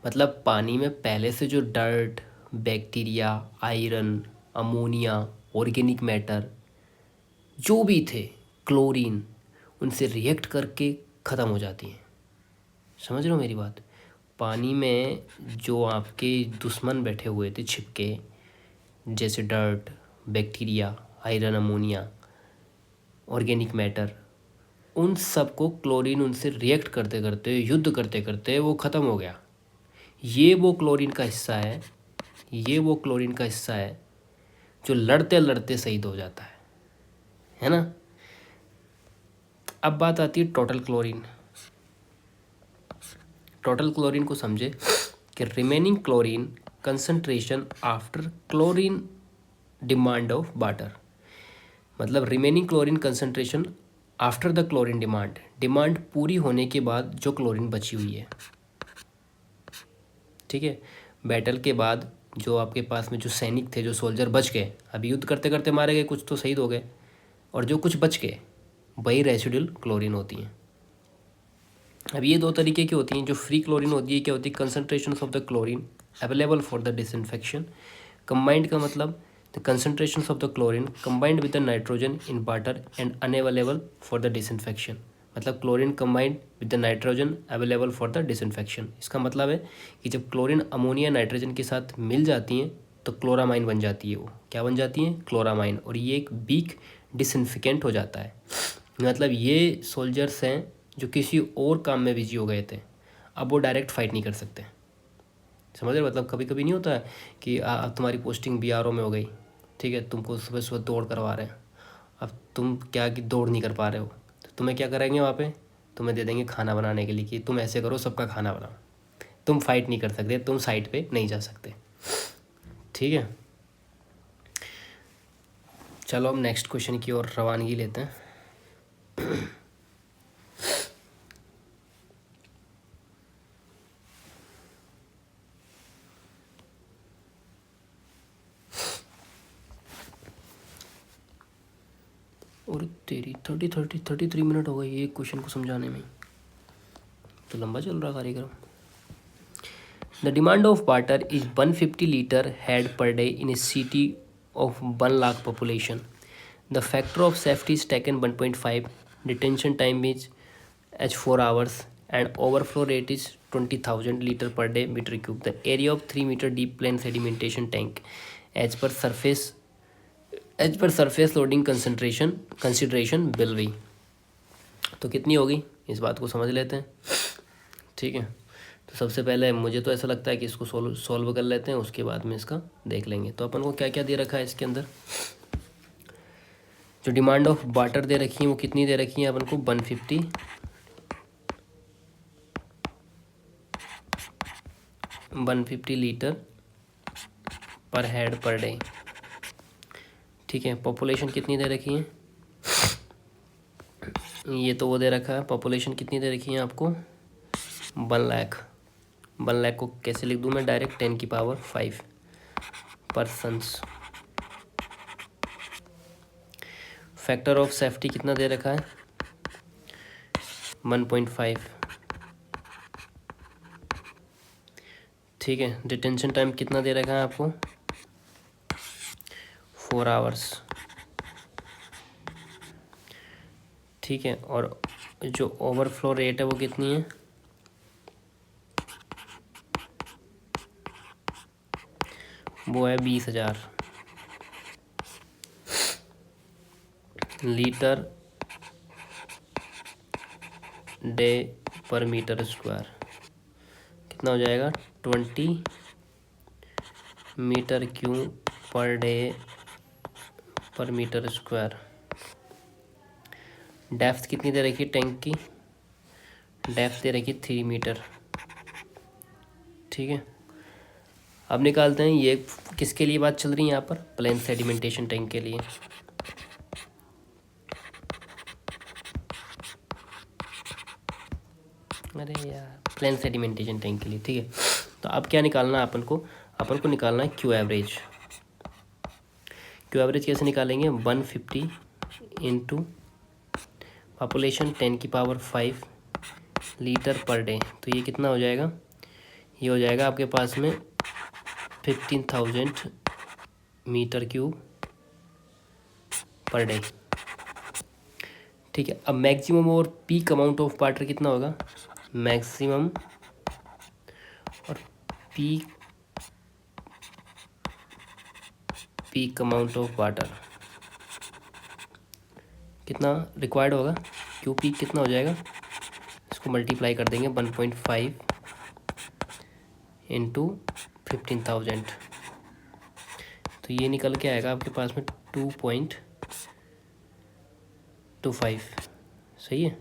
मतलब पानी में पहले से जो dirt, bacteria, iron, ammonia, organic matter जो भी थे, क्लोरीन उनसे रिएक्ट करके ख़त्म हो जाती हैं। समझ रहे हो मेरी बात। पानी में जो आपके दुश्मन बैठे हुए थे छिपके, जैसे dirt, bacteria, iron, ammonia, organic matter, उन सब को क्लोरीन उनसे रिएक्ट करते करते, युद्ध करते करते वो ख़त्म हो गया। ये वो क्लोरीन का हिस्सा है, ये वो क्लोरीन का हिस्सा है जो लड़ते लड़ते शहीद हो जाता है ना। अब बात आती है टोटल क्लोरीन। टोटल क्लोरीन को समझे कि remaining chlorine concentration after chlorine demand of water. मतलब remaining chlorine concentration after the chlorine demand, demand पूरी होने के बाद जो क्लोरीन बची हुई है, ठीक है। बैटल के बाद जो आपके पास में जो सैनिक थे, जो सोल्जर बच गए, अभी युद्ध करते करते मारे गए, कुछ तो शहीद हो गए, और जो कुछ बच गए वही रेसिडुअल क्लोरीन होती हैं। अब ये दो तरीके की होती हैं। जो फ्री क्लोरीन होती है क्या होती है, concentration of the chlorine available for the disinfection. Combined का मतलब the concentration of the chlorine combined with the nitrogen in water and unavailable for the disinfection. मतलब chlorine combined with the nitrogen available for the disinfection. इसका मतलब है कि जब chlorine ammonia nitrogen के साथ मिल जाती हैं तो क्लोरामाइन बन जाती है। वो क्या बन जाती हैं, क्लोरामाइन, और ये एक वीक डिसइंफिकेंट हो जाता है। मतलब ये सोल्जर्स हैं जो किसी और काम में बिजी हो गए थे, अब वो डायरेक्ट फाइट नहीं कर सकते। समझ रहे, मतलब कभी कभी नहीं होता है कि तुम्हारी पोस्टिंग बीआरओ में हो गई, ठीक है, तुमको सुबह सुबह दौड़ करवा रहे हैं, अब तुम क्या कि दौड़ नहीं कर पा रहे हो, तो तुम्हें क्या करेंगे वहाँ पे, तुम्हें दे देंगे खाना बनाने के लिए कि तुम ऐसे करो, सबका खाना बनाओ। तुम फाइट नहीं कर सकते, तुम साइड पे नहीं जा सकते, ठीक है। चलो अब नेक्स्ट क्वेश्चन की ओर रवानगी लेते हैं। और तेरी 33 मिनट हो गए एक क्वेश्चन को समझाने में, तो लंबा चल रहा कार्यक्रम। The demand of water is 150 litre head per day in A city of 1 lakh population. The factor of safety is taken 1.5, detention time is H 4 hours and overflow rate is 20,000 liter per day meter cube. The area of 3 meter deep plain sedimentation tank as per surface loading consideration will be। तो कितनी होगी इस बात को समझ लेते हैं, ठीक है। तो सबसे पहले मुझे तो ऐसा लगता है कि इसको सॉल्व कर लेते हैं, उसके बाद में इसका देख लेंगे। तो अपन को क्या क्या दे रखा है इसके अंदर, जो डिमांड ऑफ वाटर दे रखी है वो कितनी दे रखी है अपन को, 150 लीटर पर हेड पर डे, ठीक है। पॉपुलेशन कितनी दे रखी है, ये तो वो दे रखा है। पॉपुलेशन कितनी दे रखी है आपको, 1 लाख। 1 लाख को कैसे लिख दूँ मैं, डायरेक्ट 10 की power 5 persons, factor of safety कितना दे रखा है? 1.5। ठीक है, डिटेंशन टाइम कितना दे रखा है आपको? 4 आवर्स। ठीक है, और जो ओवरफ्लो रेट है वो कितनी है? वो है 20,000 लीटर डे पर मीटर स्क्वायर। कितना हो जाएगा? 20 मीटर क्यूब पर डे पर मीटर स्क्वायर। डेप्थ कितनी दे रखी है टैंक की? डेप्थ दे रखी 3 मीटर। ठीक है, अब निकालते हैं ये किसके लिए बात चल रही है यहाँ पर? प्लेन सेडिमेंटेशन टैंक के लिए। अरे यार, प्लेन सेडिमेंटेशन टैंक के लिए। ठीक है, तो अब क्या निकालना है अपन को निकालना है क्यू एवरेज। क्यू एवरेज कैसे निकालेंगे? 150 इंटू पॉपुलेशन 10⁵ लीटर पर डे। तो ये कितना हो जाएगा? ये हो जाएगा आपके पास में 15,000 मीटर क्यूब पर डे। ठीक है, अब मैक्सिमम और पीक अमाउंट ऑफ वाटर कितना होगा? मैक्सिमम और पीक अमाउंट ऑफ वाटर कितना रिक्वायर्ड होगा? क्यू पीक कितना हो जाएगा? इसको मल्टीप्लाई कर देंगे 1.5 इंटू 15,000। तो ये निकल के आएगा आपके पास में 2.25। सही है।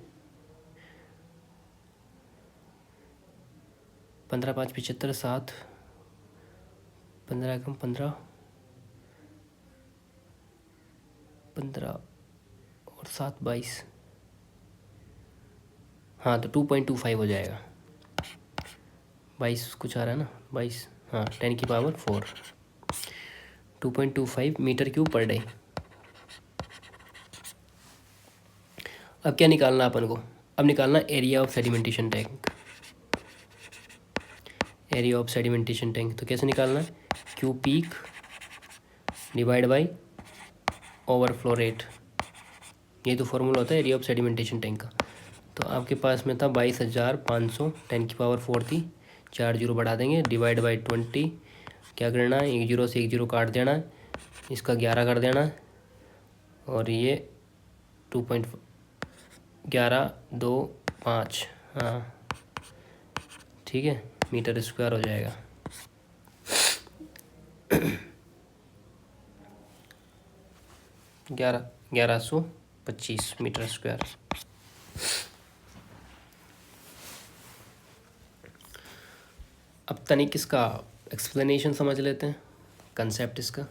15 5 75 7 15 कम 15 और 7 22। हाँ, तो 2.25 हो जाएगा। 22 कुछ आ रहा है ना? 22, हाँ, 10⁴ 2.25 मीटर क्यूब पर डे। अब क्या निकालना अपन को? अब निकालना area of sedimentation tank. Area of sedimentation tank तो कैसे निकालना है? Q peak divide by overflow rate. ये तो फॉर्मूला होता है एरिया ऑफ सेडिमेंटेशन टैंक का। तो आपके पास में था 22,500 10⁴ थी, 4 जीरो बढ़ा देंगे, डिवाइड बाई 20। क्या करना है? 1 जीरो से 1 जीरो काट देना है, इसका 11 कर देना है, और ये 2.1125, हाँ ठीक है, मीटर स्क्वायर हो जाएगा। ग्यारह 1125 मीटर स्क्वायर। अब तनिक इसका एक्सप्लेनेशन समझ लेते हैं, कंसेप्ट इसका।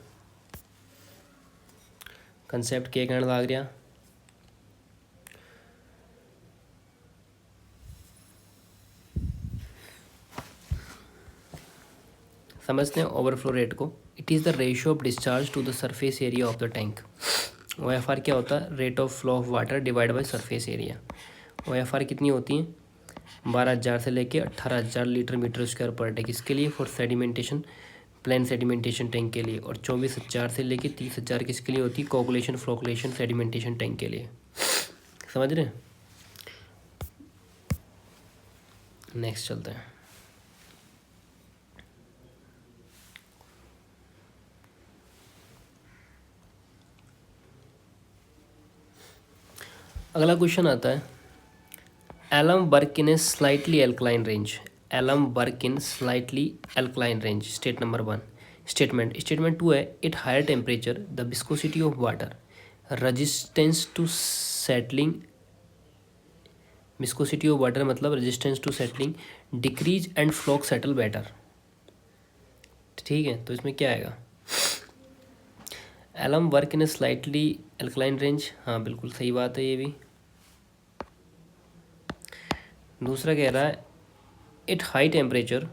कंसेप्ट क्या कहने लग रहा? समझते हैं ओवरफ्लो रेट को। It is the ratio of discharge to the surface area of the tank. OFR क्या होता है? Rate of flow of water divide by surface area. OFR कितनी होती है? 12,000 से लेके 18,000 litre metre square per day. किसके लिए? For sedimentation, plain sedimentation tank के लिए। और 24,000 से लेके 30,000 किसके लिए होती है? कोगुलेशन फ्लोकुलेशन सेडिमेंटेशन टैंक के लिए। समझ रहे हैं? नेक्स्ट चलते हैं। अगला क्वेश्चन आता है, alum work in a slightly alkaline range. Alum work in slightly alkaline range, state number 1। Statement 2 है, it higher temperature the viscosity of water, resistance to settling. Viscosity of water मतलब resistance to settling, decrease and floc settle better. ठीक है, तो इसमें क्या आएगा? Alum work in a slightly alkaline range, हाँ बिल्कुल सही बात है ये भी। दूसरा कह रहा है, it high temperature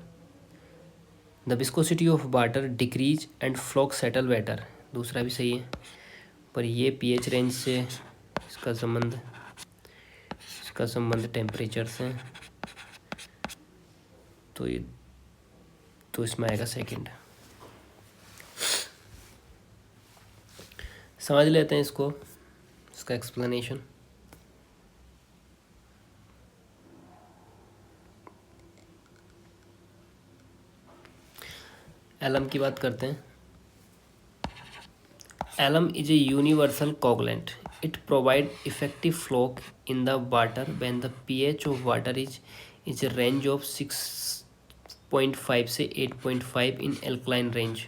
the viscosity of water decrease and floc settle better, दूसरा भी सही है। पर ये पीएच रेंज से इसका संबंध टेम्परेचर से, तो इसमें आएगा सेकंड। समझ लेते हैं इसको, इसका एक्सप्लेनेशन। एलम की बात करते हैं। Alum is a universal coagulant. It provide effective flow in the water when the pH of water is a range of 6.5 से 8.5 in alkaline range.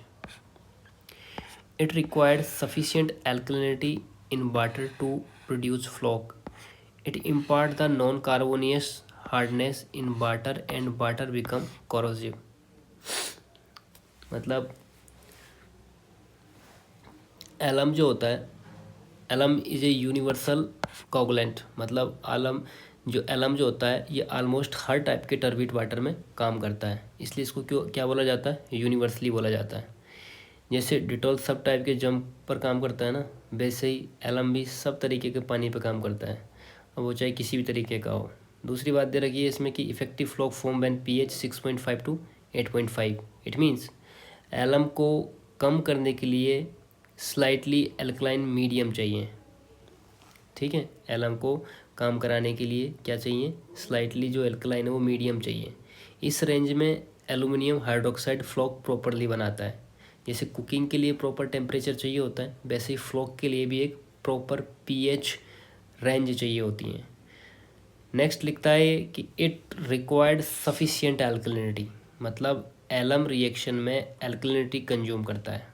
It required sufficient alkalinity in water to produce floc. It imparts the non-carbonous hardness in water and water become corrosive. मतलब alum जो होता है, alum is a universal coagulant. मतलब alum जो होता है ये ऑलमोस्ट हर टाइप के टर्बिड वाटर में काम करता है, इसलिए इसको क्या बोला जाता है, यूनिवर्सली बोला जाता है। जैसे डिटॉल सब टाइप के जम पर काम करता है ना, वैसे ही एलम भी सब तरीके के पानी पर काम करता है, अब वो चाहे किसी भी तरीके का हो। दूसरी बात दे रखी है इसमें कि effective flow form when pH 6.5 to 8.5। It means alum को कम करने के लिए स्लाइटली एल्कलाइन मीडियम चाहिए। ठीक है, एलम को काम कराने के लिए क्या चाहिए, स्लाइटली जो एल्कलाइन है वो मीडियम चाहिए। इस रेंज में एल्यूमिनियम हाइड्रोक्साइड फ्लोक प्रॉपरली बनाता है। जैसे कुकिंग के लिए प्रॉपर टेम्परेचर चाहिए होता है, वैसे ही फ्लोक के लिए भी एक प्रॉपर पीएच रेंज चाहिए होती है। नेक्स्ट लिखता है कि इट रिक्वायर्ड सफिशिएंट एल्कलिनिटी। मतलब एलम रिएक्शन में एल्कलिनिटी कंज्यूम करता है।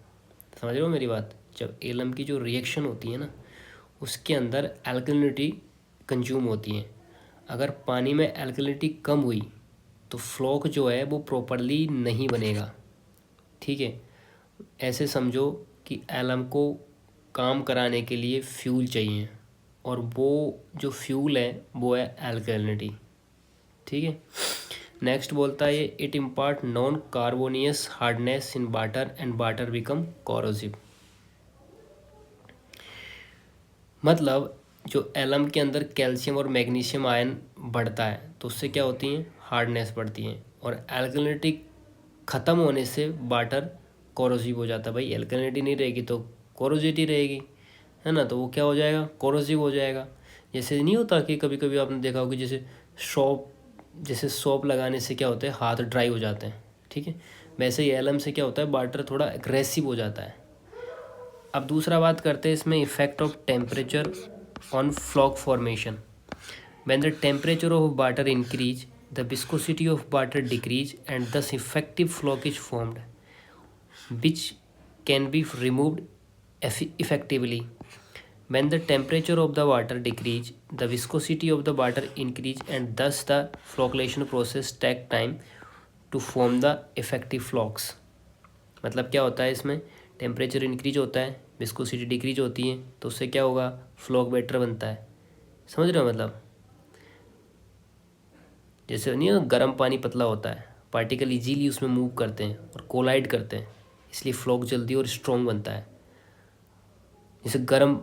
समझ रहे हो मेरी बात? जब एलम की जो रिएक्शन होती है ना, उसके अंदर एल्कलिनिटी कंज्यूम होती है। अगर पानी में एल्कलिनिटी कम हुई तो फ्लोक जो है वो प्रॉपरली नहीं बनेगा। ठीक है, ऐसे समझो कि एलम को काम कराने के लिए फ्यूल चाहिए, और वो जो फ्यूल है वो है एल्कलिनिटी। ठीक है, नेक्स्ट बोलता है it impart non carbonaceous hardness in water and water become corrosive. मतलब जो एलम के अंदर कैल्शियम और मैग्नीशियम आयन बढ़ता है तो उससे क्या होती हैं, हार्डनेस बढ़ती है, और एल्कलिनिटी ख़त्म होने से वाटर कोरोसिव हो जाता है। भाई एल्कलिनिटी नहीं रहेगी तो कोरोसिटी रहेगी, है ना, तो वो क्या हो जाएगा, कोरोसिव हो जाएगा। जैसे नहीं होता कि कभी कभी आपने देखा होगा जैसे सोप लगाने से क्या होता है, हाथ ड्राई हो जाते हैं। ठीक है, वैसे ही एलम से क्या होता है, वाटर थोड़ा एग्रेसिव हो जाता है। अब दूसरा बात करते हैं इसमें effect of temperature on floc formation. When the temperature of water increase the viscosity of water decrease and thus effective floc is formed, which can be removed effectively. When the temperature of the water decrease, the viscosity of the water increase and thus the flocculation process take time to form the effective flocs. मतलब क्या होता है इसमें, temperature increase होता है, viscosity decrease होती है, तो उससे क्या होगा, फ्लॉक बेटर बनता है। समझ रहे हो? मतलब जैसे नहीं है, गर्म पानी पतला होता है, पार्टिकल इजीली उसमें मूव करते हैं और कोलाइड करते हैं, इसलिए फ्लॉक जल्दी और स्ट्रॉन्ग बनता है। जैसे गर्म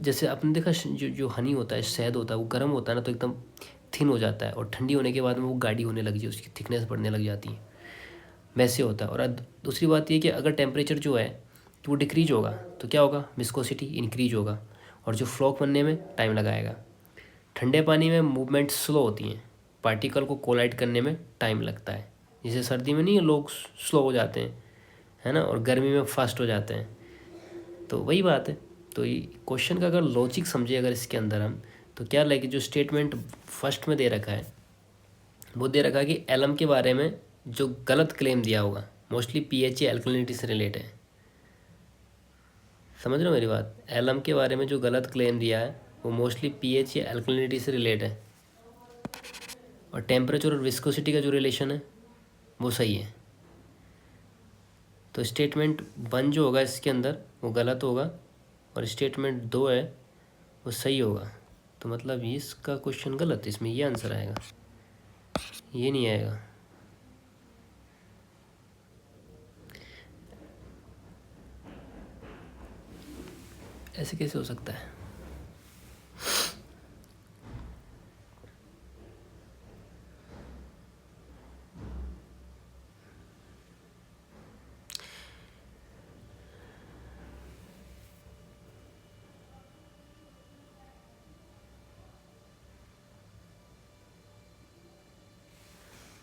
जैसे आपने देखा जो हनी होता है, शहद होता है, वो गर्म होता है ना तो एकदम थिन हो जाता है, और ठंडी होने के बाद में वो गाढ़ी होने लग जाती है, उसकी थिकनेस बढ़ने लग जाती है, वैसे होता है। और दूसरी बात ये कि अगर टेम्परेचर जो है तो वो डिक्रीज होगा तो क्या होगा, विस्कोसिटी इंक्रीज होगा, और जो फ्लॉक बनने में टाइम लगाएगा। ठंडे पानी में मूवमेंट स्लो होती हैं, पार्टिकल को कोलाइड करने में टाइम लगता है। जैसे सर्दी में नहीं है, लोग स्लो हो जाते हैं, है ना, और गर्मी में फास्ट हो जाते हैं, तो वही बात है। तो ये क्वेश्चन का अगर लॉजिक समझे अगर इसके अंदर हम, तो क्या लगे, जो स्टेटमेंट फर्स्ट में दे रखा है वो दे रखा है कि एलम के बारे में जो गलत क्लेम दिया होगा मोस्टली पीएच या एल्कलिनिटी से रिलेट है। समझ रहे हो मेरी बात? एलम के बारे में जो गलत क्लेम दिया है वो मोस्टली पीएच या एल्कलिनिटी से रिलेट है, और टेम्परेचर और विस्कोसिटी का जो रिलेशन है वो सही है। तो स्टेटमेंट 1 जो होगा इसके अंदर वो गलत होगा, और स्टेटमेंट 2 है वो सही होगा। तो मतलब इसका क्वेश्चन गलत है, इसमें ये आंसर आएगा, ये नहीं आएगा। ऐसे कैसे हो सकता है?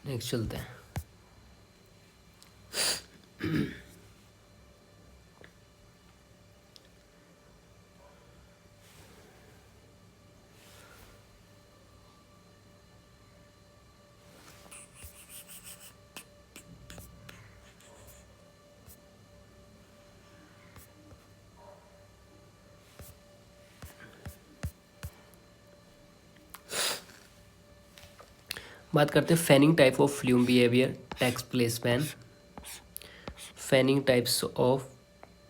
नेक्स्ट चलते हैं। बात करते हैं fanning type of plume behaviour takes place when fanning types of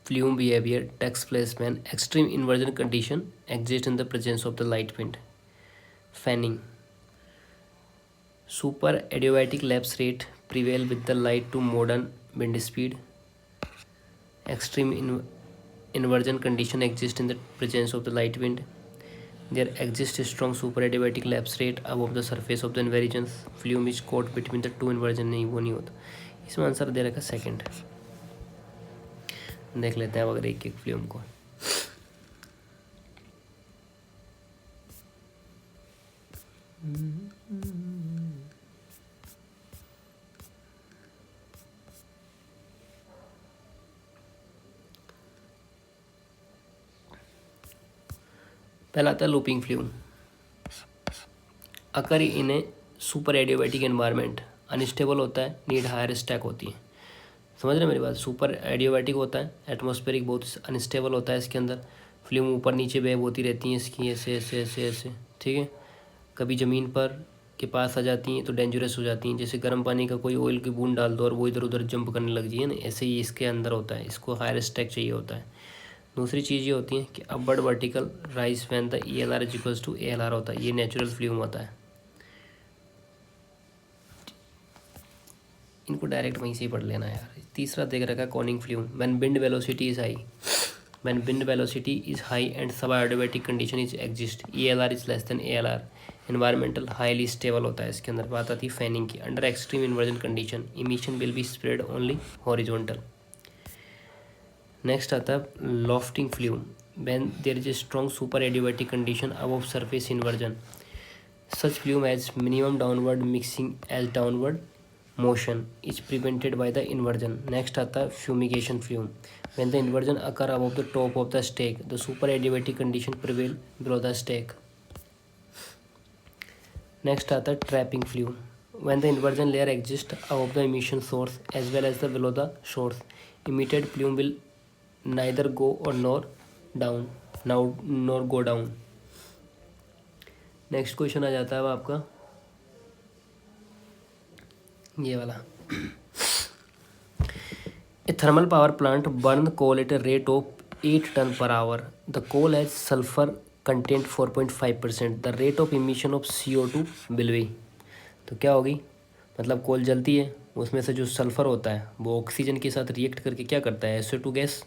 plume behaviour takes place when extreme inversion condition exist in the presence of the light wind. Fanning super adiabatic lapse rate prevail with the light to modern wind speed. Extreme inversion condition exist in the presence of the light wind. There exists a strong superadiabatic lapse rate above the surface of the inversions. Flume is caught between the two inversion। नहीं वो नहीं होता, इसमें answer दे रखा second. देख लेते हैं अब अगर एक एक फ्लूम को। पहला आता है लूपिंग फ्लूम। अकर इन ए सुपर एडियोबैटिक एनवायरनमेंट, अनस्टेबल होता है, नीड हायर स्टैक होती है। समझ रहे हैं मेरी बात? सुपर एडियोबैटिक होता है, एटमॉस्फेरिक बहुत अनस्टेबल होता है, इसके अंदर फ्लूम ऊपर नीचे वेव होती रहती हैं इसकी, ऐसे ऐसे ऐसे ऐसे, ठीक है। कभी ज़मीन पर के पास आ जाती हैं तो डेंजरस हो जाती हैं, जैसे गर्म पानी का कोई ऑयल की बूंद डाल दो और वो इधर उधर जंप करने लग जाइए ना, ऐसे ही इसके अंदर होता है, इसको हायर स्टैक चाहिए होता है। दूसरी चीज़ ये होती है कि upward vertical rise when the ELR is equals to ALR होता है, ये नेचुरल फ्लूम होता है। इनको डायरेक्ट वहीं से ही पढ़ लेना यार। तीसरा देख रखा है coning plume. When wind velocity is high, when wind velocity is high and sub adiabatic condition is exist, ELR is less than ALR, environmental highly stable होता है। इसके अंदर बात आती है फैनिंग की। Under extreme inversion condition emission will be spread only horizontal. Next आता है lofting plume. When there is a strong super adiabatic condition above surface inversion, such plume has minimum downward mixing as downward motion is prevented by the inversion. Next आता है fumigation fume. When the inversion occur above the top of the stack, the super adiabatic condition prevail below the stack. Next आता है trapping fume. When the inversion layer exists above the emission source as well as the below the source, emitted plume will neither go or nor go down. Next question आ जाता है अब आपका ये वाला। A thermal power plant burn coal at a rate of 8 ton per hour. The coal has sulphur content 4.5%। The rate of emission of CO2 will be. तो क्या होगी, मतलब कोल जलती है, उसमें से जो सल्फर होता है वो ऑक्सीजन के साथ रिएक्ट करके क्या करता है, SO2 गैस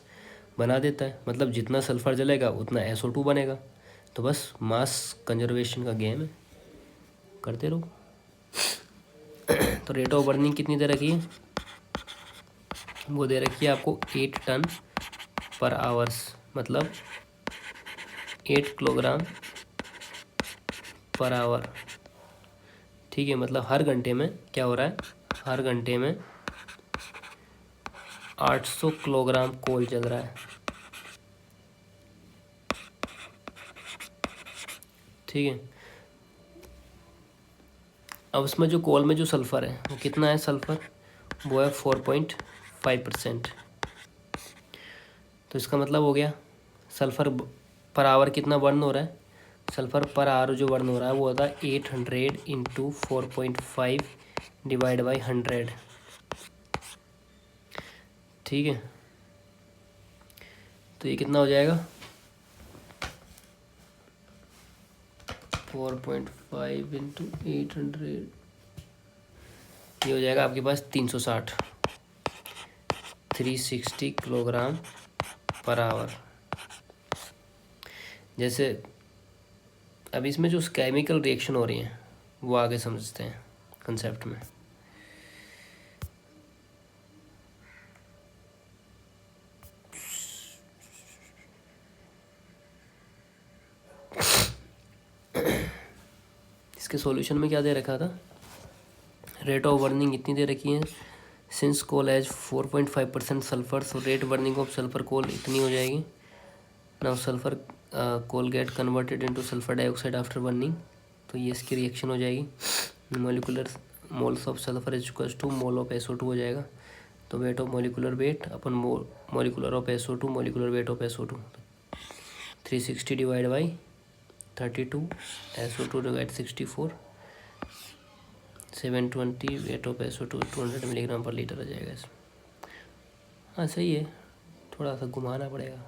बना देता है। मतलब जितना सल्फर जलेगा उतना SO2 बनेगा। तो बस मास कंजर्वेशन का गेम है, करते रहो। तो रेट ऑफ बर्निंग कितनी दे रखी है, वो दे रखी है आपको 8 टन पर आवर्स, मतलब 8 किलोग्राम पर आवर, ठीक है। मतलब हर घंटे में क्या हो रहा है, हर घंटे में 800 किलोग्राम कोल जल रहा है, ठीक है। अब उसमें जो कोल में जो सल्फ़र है वो कितना है, सल्फ़र वो है 4.5%। तो इसका मतलब हो गया सल्फ़र पर आवर कितना बर्न हो रहा है, सल्फ़र पर आवर जो बर्न हो रहा है वो होता है 800 इंटू 4.5 डिवाइड बाई 100, ठीक है। तो ये कितना हो जाएगा, 4.5 इंटू 800, ये हो जाएगा आपके पास 360 360 किलोग्राम पर आवर। जैसे अब इसमें जो केमिकल रिएक्शन हो रही हैं वो आगे समझते हैं कंसेप्ट में। इसके सॉल्यूशन में क्या दे रखा था, रेट ऑफ बर्निंग इतनी दे रखी है, since coal has 4.5% sulphur, so rate burning of sulphur coal इतनी हो जाएगी। Now sulphur coal get converted into sulphur dioxide after burning, तो ये इसकी रिएक्शन हो जाएगी। Molecular moles of sulphur is equals to mole of SO2 हो जाएगा। तो weight of molecular weight upon molecular of SO2 molecular weight of SO2, 360 divide by 32, SO2 divide 64, 720, weight of SO2 200 milligram per litre आ जाएगा इसमें। हाँ सही है, थोड़ा सा घुमाना पड़ेगा,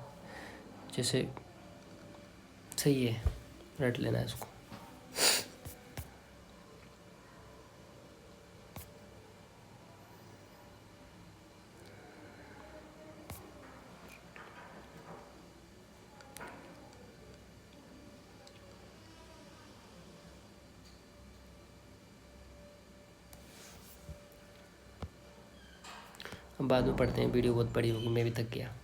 जैसे सही है, रट लेना है इसको। अब बाद में पढ़ते हैं, वीडियो बहुत बड़ी होगी, मैं भी थक गया।